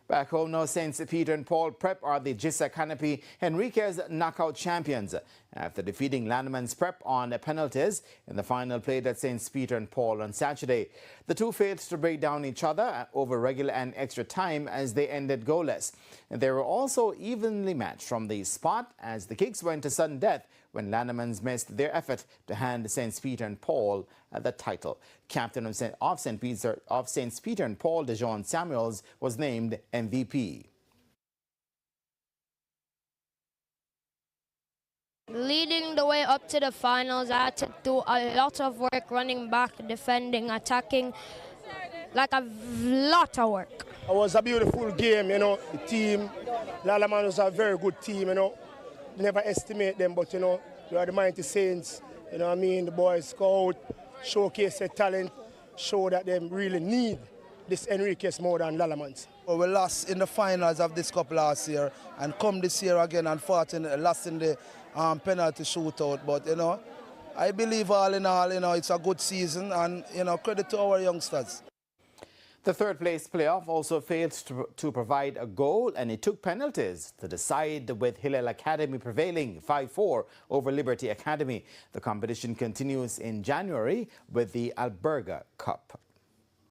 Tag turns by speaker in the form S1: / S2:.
S1: Back home now, St. Peter and Paul Prep are the JISA Canopy Henriques knockout champions after defeating Lanneman's Prep on penalties in the final played at St. Peter and Paul on Saturday. The two failed to break down each other over regular and extra time as they ended goalless. And they were also evenly matched from the spot as the kicks went to sudden death when Lannemans missed their effort to hand St. Peter and Paul the title. Captain of St. Peter and Paul, DeJohn Samuels, was named MVP.
S2: Leading the way up to the finals, I had to do a lot of work running back, defending, attacking, like a lot of work.
S3: It was a beautiful game, you know. The team, Lalaman was a very good team, you know. Never estimate them, but, you know, they are the mighty Saints, you know what I mean? The boys go out, showcase their talent, show that they really need this Henriques more than Lalamans.
S4: Well, we lost in the finals of this cup last year and come this year again and lost in the penalty shootout. But, you know, I believe all in all, you know, it's a good season and, you know, credit to our youngsters.
S1: The third place playoff also failed to provide a goal, and it took penalties to decide, with Hillel Academy prevailing 5-4 over Liberty Academy. The competition continues in January with the Alberga Cup.